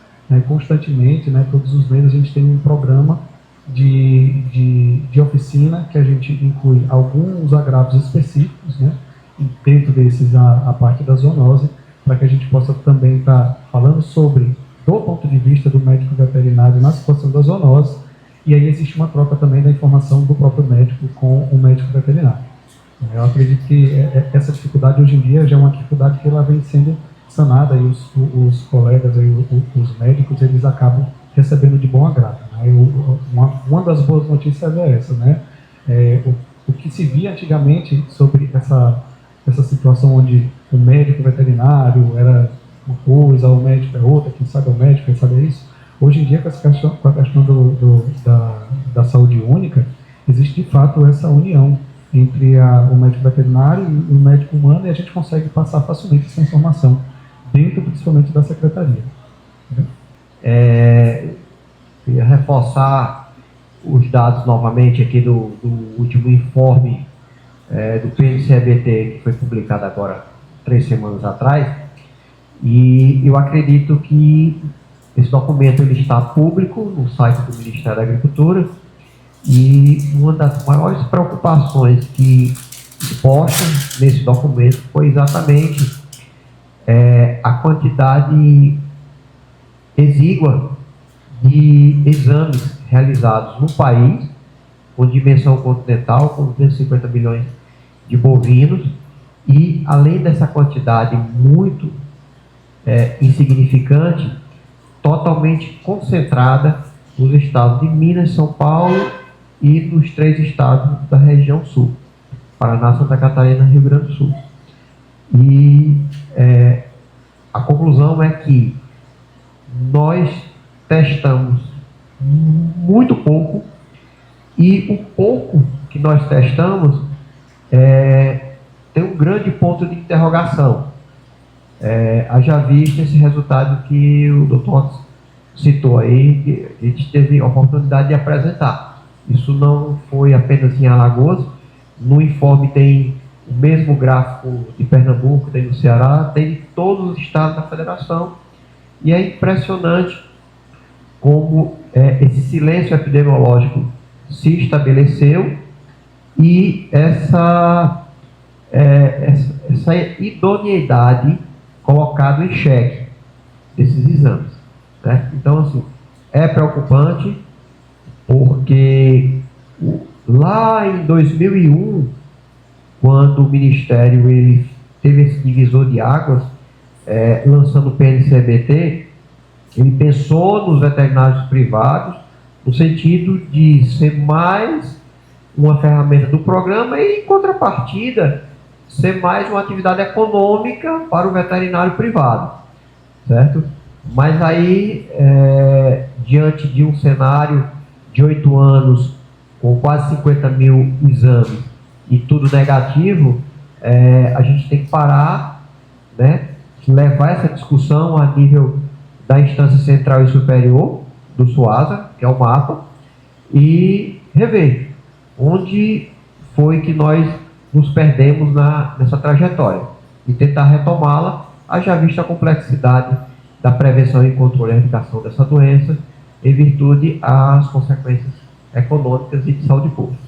Constantemente, todos os meses a gente tem um programa de oficina que a gente inclui alguns agravos específicos, e dentro desses a parte da zoonose, para que a gente possa também estar falando sobre, do ponto de vista do médico veterinário na situação da zoonose, e aí existe uma troca também da informação do próprio médico com o médico veterinário. Eu acredito que essa dificuldade hoje em dia já é uma dificuldade que ela vem sendo sanada, e os colegas, os médicos, eles acabam recebendo de bom agrado. Uma das boas notícias é essa, o que se via antigamente sobre essa situação onde o médico veterinário era uma coisa, o médico é outra, quem sabe é o médico, quem sabe é isso. Hoje em dia, com a questão da saúde única, existe de fato essa união entre o médico veterinário e o médico humano, e a gente consegue passar facilmente essa informação dentro, principalmente, da secretaria. Queria reforçar os dados novamente aqui do último informe do PNCEBT, que foi publicado agora 3 semanas atrás, e eu acredito que esse documento ele está público no site do Ministério da Agricultura, e uma das maiores preocupações que expostam nesse documento foi exatamente a quantidade exígua de exames realizados no país, com dimensão continental, com 250 milhões de bovinos, e além dessa quantidade muito insignificante, totalmente concentrada nos estados de Minas, São Paulo e nos 3 estados da região sul, Paraná, Santa Catarina e Rio Grande do Sul. E a conclusão é que nós testamos muito pouco, e o pouco que nós testamos tem um grande ponto de interrogação. Haja visto esse resultado que o doutor citou aí, que a gente teve a oportunidade de apresentar. Isso não foi apenas em Alagoas, no informe tem o mesmo gráfico de Pernambuco, tem no Ceará, tem de todos os estados da federação, e é impressionante como esse silêncio epidemiológico se estabeleceu, e essa idoneidade colocada em xeque desses exames. Então, assim, é preocupante, porque lá em 2001, quando o Ministério ele teve esse divisor de águas, lançando o PNCEBT, ele pensou nos veterinários privados no sentido de ser mais uma ferramenta do programa e, em contrapartida, ser mais uma atividade econômica para o veterinário privado, certo? Mas aí, diante de um cenário de 8 anos, com quase 50 mil exames e tudo negativo, a gente tem que parar, né, levar essa discussão a nível da instância central e superior do SUASA, que é o mapa, e rever onde foi que nós nos perdemos nessa trajetória e tentar retomá-la, haja vista a complexidade da prevenção e controle e erradicação dessa doença, em virtude às consequências econômicas e de saúde pública.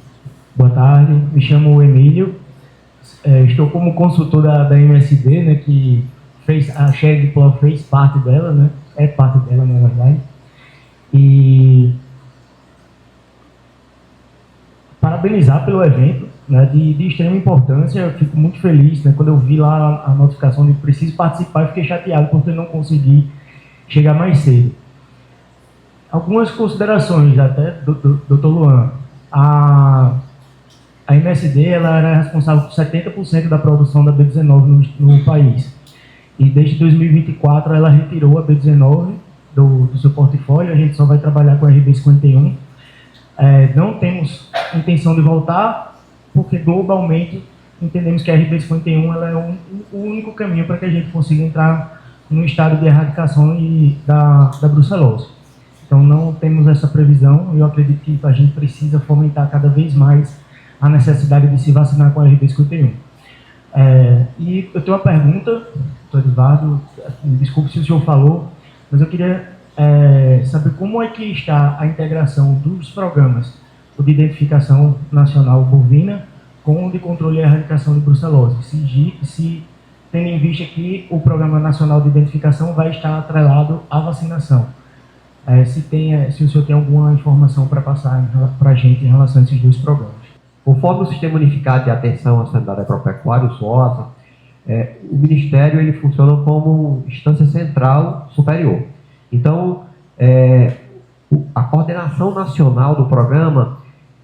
Boa tarde, me chamo Emílio, estou como consultor da MSD, né, que a Shed Plan fez parte dela, né, é parte dela, na verdade, e parabenizar pelo evento, né, de extrema importância. Eu fico muito feliz, né, quando eu vi lá a notificação de que preciso participar, eu fiquei chateado porque eu não consegui chegar mais cedo. Algumas considerações até do Dr. Luan. A MSD ela era responsável por 70% da produção da B19 no país. E desde 2024 ela retirou a B19 do seu portfólio, a gente só vai trabalhar com a RB51. Não temos intenção de voltar, porque globalmente entendemos que a RB51 ela é o único caminho para que a gente consiga entrar no estado de erradicação da brucelose. Então não temos essa previsão, e eu acredito que a gente precisa fomentar cada vez mais a necessidade de se vacinar com a RB51. E eu tenho uma pergunta, Dr. Edvardo, desculpe se o senhor falou, mas eu queria saber como é que está a integração dos programas de identificação nacional bovina com o de controle e erradicação de brucelose, se tendo em vista que o Programa Nacional de Identificação vai estar atrelado à vacinação. Se o senhor tem alguma informação para passar para a gente em relação a esses dois programas. Conforme o Sistema Unificado de Atenção à Sanidade Agropecuária, o SUASA, o Ministério ele funciona como instância central superior. Então, a coordenação nacional do programa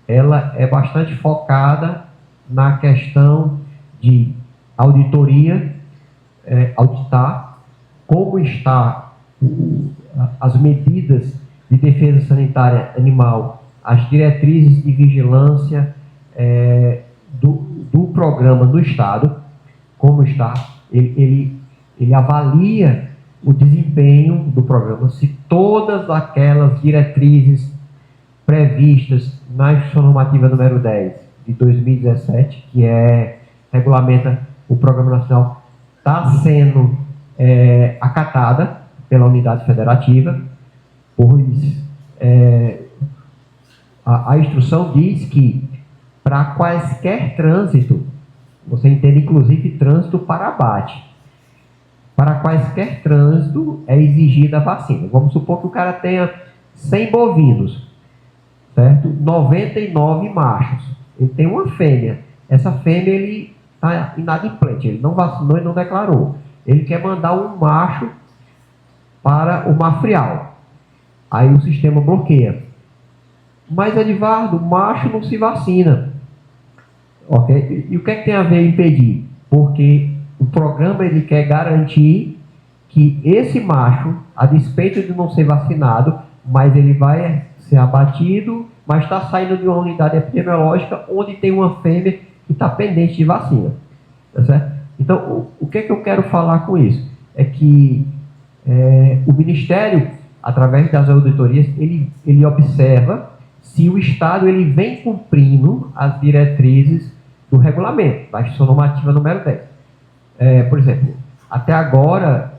ela é bastante focada na questão de auditoria, auditar como está as medidas de defesa sanitária animal, as diretrizes de vigilância do programa no Estado, como está, ele avalia o desempenho do programa, se todas aquelas diretrizes previstas na Instrução Normativa número 10 de 2017, que regulamenta o Programa Nacional, está sendo acatada pela unidade federativa, pois a instrução diz que para quaisquer trânsito, você entende inclusive trânsito para abate, para quaisquer trânsito é exigida a vacina. Vamos supor que o cara tenha 100 bovinos, certo? 99 machos. Ele tem uma fêmea. Essa fêmea ele está inadimplente, ele não vacinou e não declarou. Ele quer mandar um macho para o mafrial. Aí o sistema bloqueia. Mas, Edvardo, o macho não se vacina. Ok? E o que é que tem a ver impedir? Porque o programa ele quer garantir que esse macho, a despeito de não ser vacinado, mas ele vai ser abatido, mas está saindo de uma unidade epidemiológica onde tem uma fêmea que está pendente de vacina. Tá certo? Então, o que é que eu quero falar com isso? É que o Ministério, através das auditorias, ele observa se o Estado ele vem cumprindo as diretrizes do regulamento, da Instrução Normativa número 10. Por exemplo, até agora,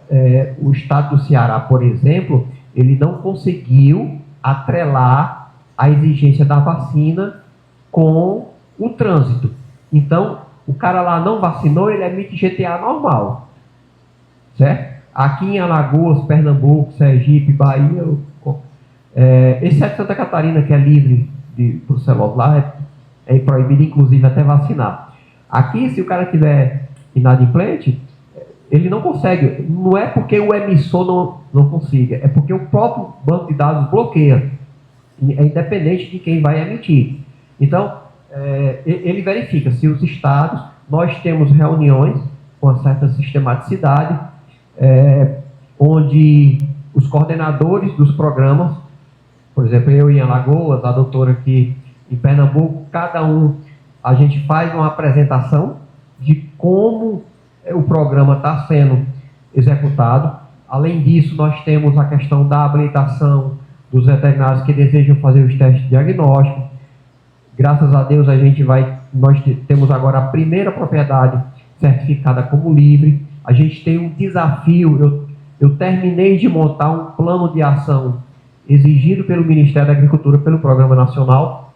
o Estado do Ceará, por exemplo, ele não conseguiu atrelar a exigência da vacina com o trânsito. Então, o cara lá não vacinou, ele emite GTA normal. Certo? Aqui em Alagoas, Pernambuco, Sergipe, Bahia, exceto Santa Catarina, que é livre de brucelose, lá é proibido, inclusive, até vacinar. Aqui, se o cara tiver inadimplente, ele não consegue. Não é porque o emissor não consiga, é porque o próprio banco de dados bloqueia. É independente de quem vai emitir. Então, ele verifica se os estados, nós temos reuniões com uma certa sistematicidade, onde os coordenadores dos programas, por exemplo, eu em Alagoas, a doutora aqui em Pernambuco, cada um, a gente faz uma apresentação de como o programa está sendo executado. Além disso, nós temos a questão da habilitação dos veterinários que desejam fazer os testes diagnósticos. Graças a Deus, nós temos agora a primeira propriedade certificada como livre. A gente tem um desafio, eu terminei de montar um plano de ação exigido pelo Ministério da Agricultura, pelo Programa Nacional,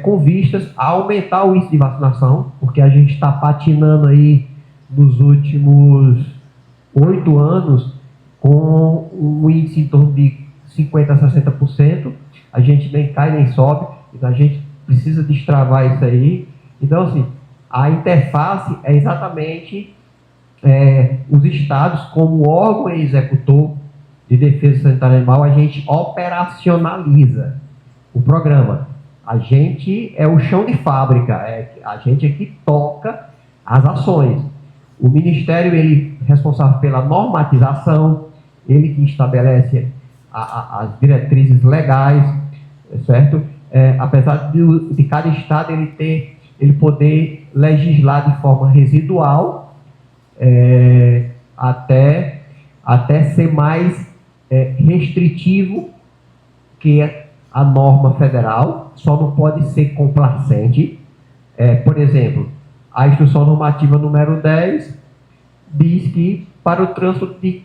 com vistas a aumentar o índice de vacinação, porque a gente está patinando aí nos últimos 8 anos com um índice em torno de 50% a 60%, a gente nem cai nem sobe, então a gente precisa destravar isso aí. Então, assim, a interface é exatamente os estados, como órgão executor de defesa sanitária animal, a gente operacionaliza o programa. A gente é o chão de fábrica, a gente é que toca as ações. O Ministério, ele é responsável pela normatização, ele que estabelece as diretrizes legais, certo? Apesar de cada estado ele poder legislar de forma residual, até ser mais restritivo que a norma federal, só não pode ser complacente. Por exemplo, a Instrução Normativa número 10 diz que para o trânsito de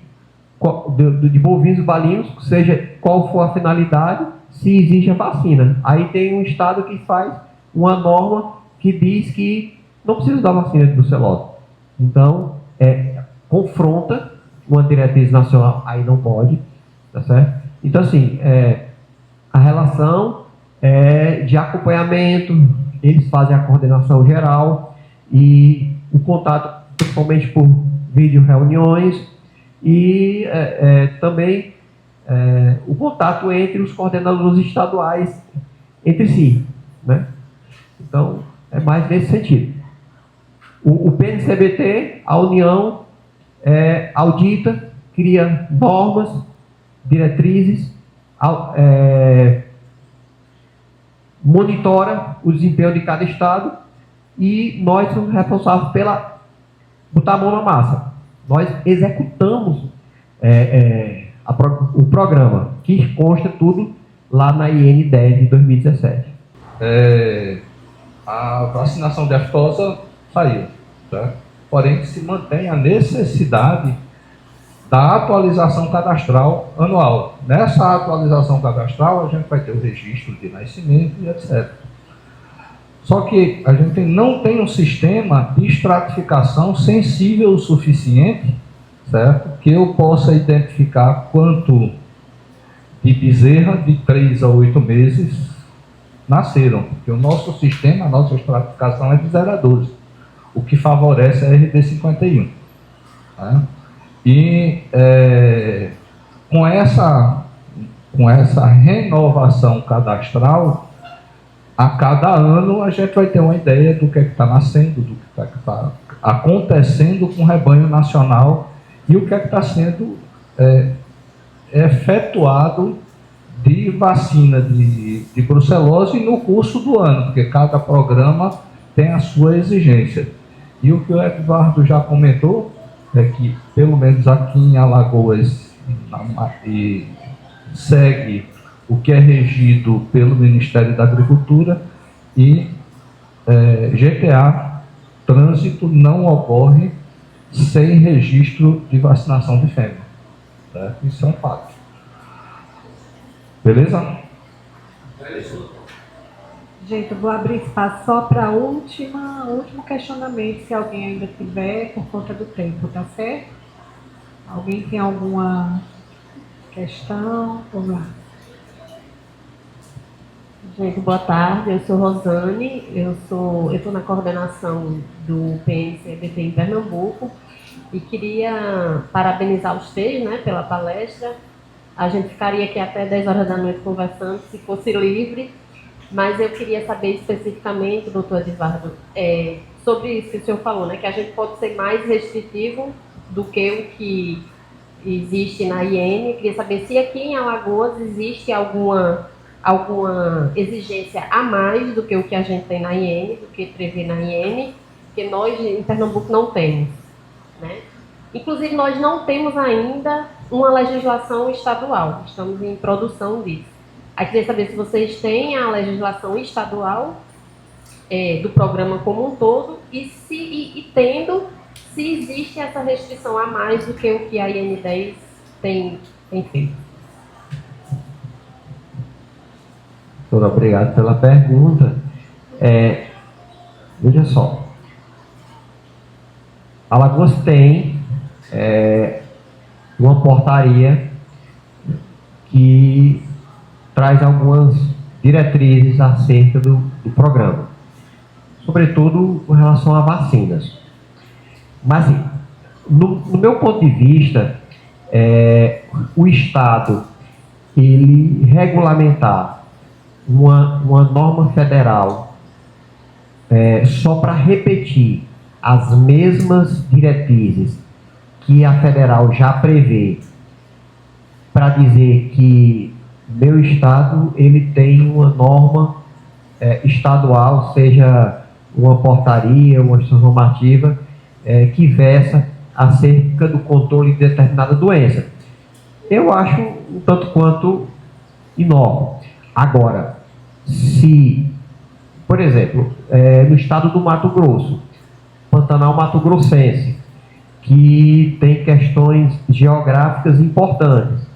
bovinos balinos, seja qual for a finalidade, se exige a vacina. Aí tem um estado que faz uma norma que diz que não precisa da vacina de brucelose. Então, confronta uma diretriz nacional, aí não pode, tá certo? Então, assim, a relação de acompanhamento, eles fazem a coordenação geral e o contato, principalmente por vídeo reuniões e também o contato entre os coordenadores estaduais entre si, né? Então, é mais nesse sentido. O PNCBT, a União, audita, cria normas, diretrizes, monitora o desempenho de cada estado e nós somos responsáveis pela botar a mão na massa. Nós executamos o programa, que consta tudo lá na IN 10 de 2017. A vacinação de aftosa saiu, tá? Porém se mantém a necessidade da atualização cadastral anual. Nessa atualização cadastral a gente vai ter o registro de nascimento e etc. Só que a gente não tem um sistema de estratificação sensível o suficiente, certo? Que eu possa identificar quanto de bezerra de 3 a 8 meses nasceram. Porque o nosso sistema, a nossa estratificação é de 0 a 12, o que favorece a RD 51. Tá? E com essa renovação cadastral, a cada ano a gente vai ter uma ideia do que está nascendo, do que está acontecendo com o rebanho nacional e o que está sendo efetuado de vacina de brucelose no curso do ano, porque cada programa tem a sua exigência. E o que o Eduardo já comentou é que, pelo menos aqui em Alagoas, segue o que é regido pelo Ministério da Agricultura e GTA, trânsito não ocorre sem registro de vacinação de fêmea. Certo? Isso é um fato. Beleza? Gente, eu vou abrir espaço só para último questionamento, se alguém ainda tiver, por conta do tempo, tá certo? Alguém tem alguma questão? Vamos lá. Gente, boa tarde, eu sou Rosane, eu estou na coordenação do PNCBT em Pernambuco e queria parabenizar os três, né, pela palestra. A gente ficaria aqui até 10 horas da noite conversando, se fosse livre. Mas eu queria saber especificamente, doutor Edvardo, sobre isso que o senhor falou, né, que a gente pode ser mais restritivo do que o que existe na IN. Eu queria saber se aqui em Alagoas existe alguma exigência a mais do que o que a gente tem na IN, do que prevê na IN, que nós em Pernambuco não temos, né? Inclusive, nós não temos ainda uma legislação estadual, estamos em produção disso. Aí queria saber se vocês têm a legislação estadual do programa como um todo e tendo, se existe essa restrição a mais do que o que a IN10 tem feito. Doutora, obrigado pela pergunta. Veja só, Alagoas tem uma portaria que traz algumas diretrizes acerca do programa, sobretudo com relação a vacinas. Mas, assim, no meu ponto de vista, o Estado, ele regulamentar uma norma federal só para repetir as mesmas diretrizes que a federal já prevê, para dizer que meu estado ele tem uma norma estadual, seja uma portaria, uma instrução normativa, que versa acerca do controle de determinada doença. Eu acho um tanto quanto inócuo. Agora, se, por exemplo, no estado do Mato Grosso, Pantanal Mato Grossense, que tem questões geográficas importantes,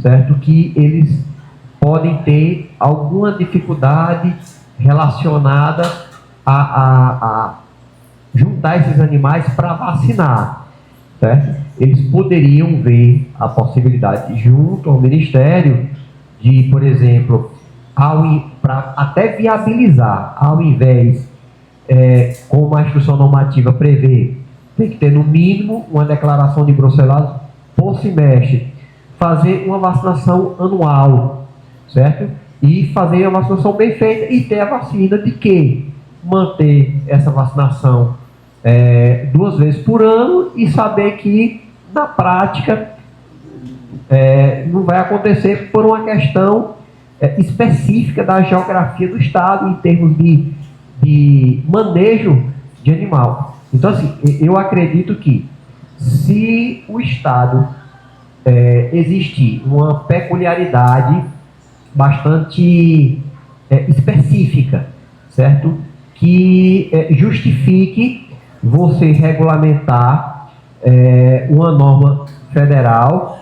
certo? Que eles podem ter alguma dificuldade relacionada a juntar esses animais para vacinar, certo? Eles poderiam ver a possibilidade, junto ao Ministério, de, por exemplo, para até viabilizar, ao invés, como a instrução normativa prevê, tem que ter no mínimo uma declaração de brucelose por semestre, fazer uma vacinação anual, certo? E fazer a vacinação bem feita e ter a vacina de que manter essa vacinação 2 vezes por ano e saber que na prática não vai acontecer por uma questão específica da geografia do estado em termos de manejo de animal. Então, assim, eu acredito que se o estado existir uma peculiaridade bastante específica, certo? Que justifique você regulamentar uma norma federal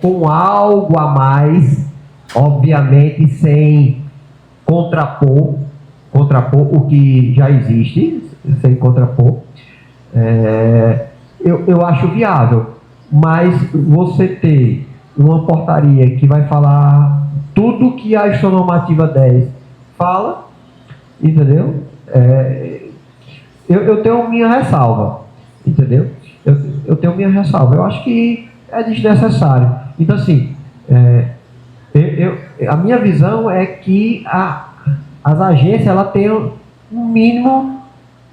com algo a mais, obviamente sem contrapor o que já existe, sem contrapor, eu acho viável. Mas você ter uma portaria que vai falar tudo que a instrução normativa 10 fala, entendeu? Eu tenho minha ressalva, entendeu? Eu tenho minha ressalva. Eu acho que é desnecessário. Então, assim, a minha visão é que as agências ela tenham um mínimo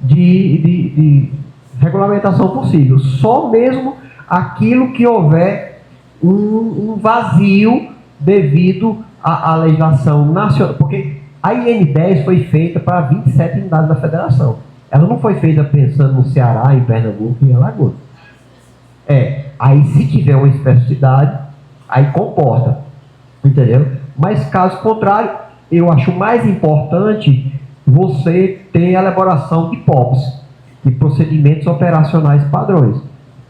de regulamentação possível. Só mesmo aquilo que houver um vazio devido à legislação nacional. Porque a IN10 foi feita para 27 unidades da federação. Ela não foi feita pensando no Ceará, em Pernambuco e em Alagoas. Aí se tiver uma especificidade, aí comporta. Entendeu? Mas caso contrário, eu acho mais importante você ter a elaboração de POPs, de procedimentos operacionais padrões.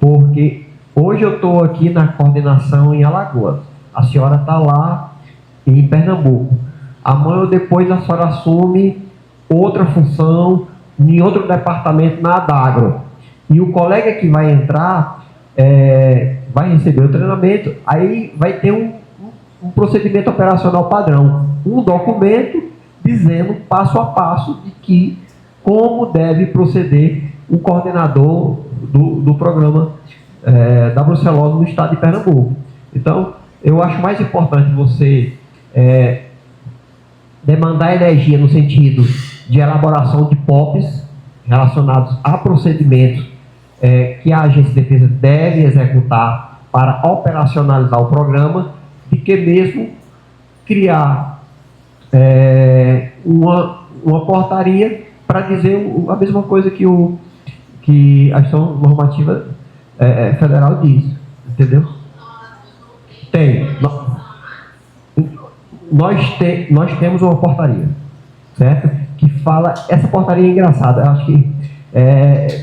Porque hoje eu estou aqui na coordenação em Alagoas. A senhora está lá em Pernambuco. Amanhã ou depois a senhora assume outra função em outro departamento na Adagro. E o colega que vai entrar vai receber o treinamento, aí vai ter um procedimento operacional padrão, um documento dizendo passo a passo de como deve proceder o coordenador do programa da brucelose no estado de Pernambuco. Então, eu acho mais importante você demandar energia no sentido de elaboração de POPs relacionados a procedimentos que a agência de defesa deve executar para operacionalizar o programa, do que mesmo criar uma portaria para dizer a mesma coisa que a ação normativa federal diz, entendeu? Tem. Nós temos uma portaria, certo? Que fala, essa portaria é engraçada, eu acho que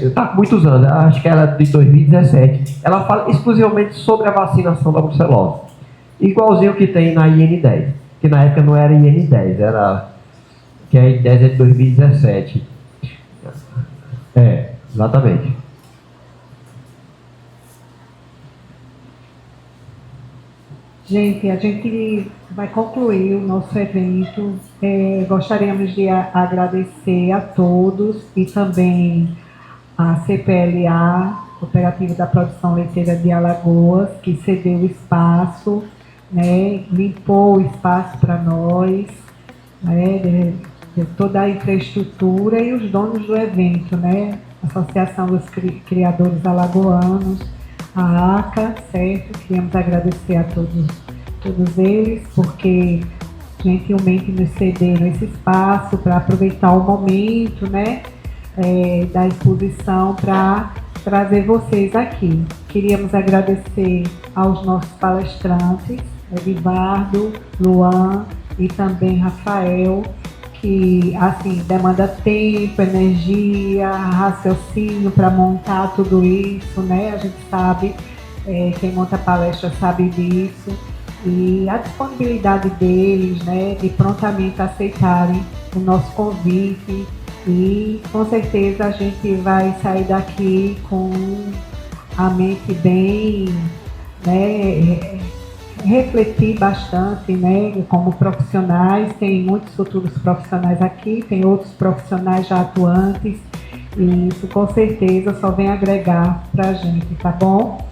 está com muitos anos, acho que era de 2017. Ela fala exclusivamente sobre a vacinação da brucelose, igualzinho que tem na IN10, que na época não era IN10, que a IN10 é de 2017. Exatamente. Gente, a gente vai concluir o nosso evento. Gostaríamos de agradecer a todos e também a CPLA, Cooperativa da Produção Leiteira de Alagoas, que cedeu o espaço, né, limpou o espaço para nós, né, de toda a infraestrutura, e os donos do evento, né, Associação dos Criadores Alagoanos, a ACA, certo? Queremos agradecer a todos eles, porque gentilmente nos cederam esse espaço para aproveitar o momento, né, da exposição para trazer vocês aqui. Queríamos agradecer aos nossos palestrantes, Edivardo, Luan e também Rafael, que assim demanda tempo, energia, raciocínio para montar tudo isso, né? A gente sabe, quem monta palestra sabe disso, e a disponibilidade deles, né, de prontamente aceitarem o nosso convite, e com certeza a gente vai sair daqui com a mente bem, né, refletir bastante, né, como profissionais. Tem muitos futuros profissionais aqui, tem outros profissionais já atuantes, e isso com certeza só vem agregar para a gente, tá bom?